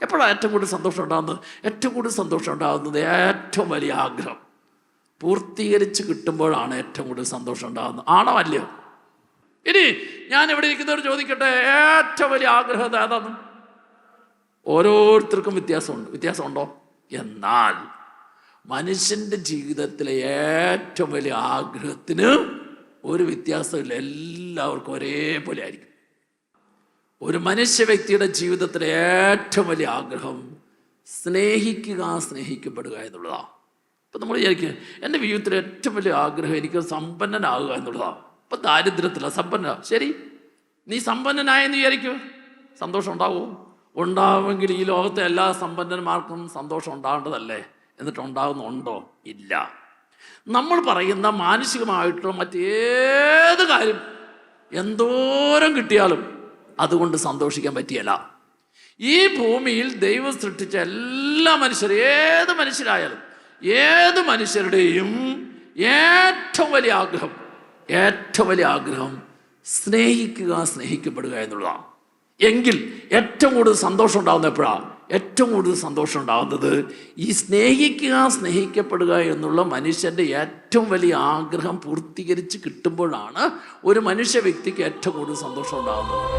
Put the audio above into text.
എപ്പോഴാണ് ഏറ്റവും കൂടുതൽ സന്തോഷം ഉണ്ടാകുന്നത്? ഏറ്റവും കൂടുതൽ സന്തോഷം ഉണ്ടാകുന്നത് ഏറ്റവും വലിയ ആഗ്രഹം പൂർത്തീകരിച്ച് കിട്ടുമ്പോഴാണ് ഏറ്റവും കൂടുതൽ സന്തോഷം ഉണ്ടാകുന്നത്. ആണോ അല്ലയോ? ഇനി ഞാൻ ഇവിടെ ഇരിക്കുന്നവർ ചോദിക്കട്ടെ, ഏറ്റവും വലിയ ആഗ്രഹം ഏതാണ്? ഓരോരുത്തർക്കും വ്യത്യാസമുണ്ടോ? എന്നാൽ മനുഷ്യൻ്റെ ജീവിതത്തിലെ ഏറ്റവും വലിയ ആഗ്രഹത്തിന് ഒരു വ്യത്യാസമില്ല, എല്ലാവർക്കും ഒരേപോലെ ആയിരിക്കും. ഒരു മനുഷ്യ വ്യക്തിയുടെ ജീവിതത്തിലെ ഏറ്റവും വലിയ ആഗ്രഹം സ്നേഹിക്കപ്പെടുക എന്നുള്ളതാണ്. ഇപ്പം നമ്മൾ വിചാരിക്കുക, എൻ്റെ ജീവിതത്തിലെ ഏറ്റവും വലിയ ആഗ്രഹം എനിക്ക് സമ്പന്നനാകുക എന്നുള്ളതാണ്. ഇപ്പം ദാരിദ്ര്യത്തിലാണ് സമ്പന്ന. ശരി, നീ സമ്പന്നനായെന്ന് വിചാരിക്കൂ, സന്തോഷം ഉണ്ടാവുമോ? ഉണ്ടാവുമെങ്കിൽ ഈ ലോകത്തെ എല്ലാ സമ്പന്നന്മാർക്കും സന്തോഷം ഉണ്ടാകേണ്ടതല്ലേ? എന്നിട്ട് ഉണ്ടാകുന്നുണ്ടോ? ഇല്ല. നമ്മൾ പറയുന്ന മാനസികമായിട്ടുള്ള മറ്റേത് കാര്യം എന്തോരം കിട്ടിയാലും അതുകൊണ്ട് സന്തോഷിക്കാൻ പറ്റിയല്ല. ഈ ഭൂമിയിൽ ദൈവം സൃഷ്ടിച്ച എല്ലാ മനുഷ്യരും, ഏത് മനുഷ്യരായാലും ഏത് മനുഷ്യരുടെയും ഏറ്റവും വലിയ ആഗ്രഹം സ്നേഹിക്കപ്പെടുക എന്നുള്ളതാണ്. എങ്കിൽ ഏറ്റവും കൂടുതൽ സന്തോഷം ഉണ്ടാകുന്ന എപ്പോഴാണ്? ഏറ്റവും കൂടുതൽ സന്തോഷം ഉണ്ടാകുന്നത് ഈ സ്നേഹിക്കപ്പെടുക എന്നുള്ള മനുഷ്യൻ്റെ ഏറ്റവും വലിയ ആഗ്രഹം പൂർത്തീകരിച്ച് കിട്ടുമ്പോഴാണ് ഒരു മനുഷ്യ വ്യക്തിക്ക് ഏറ്റവും കൂടുതൽ സന്തോഷം ഉണ്ടാകുന്നത്.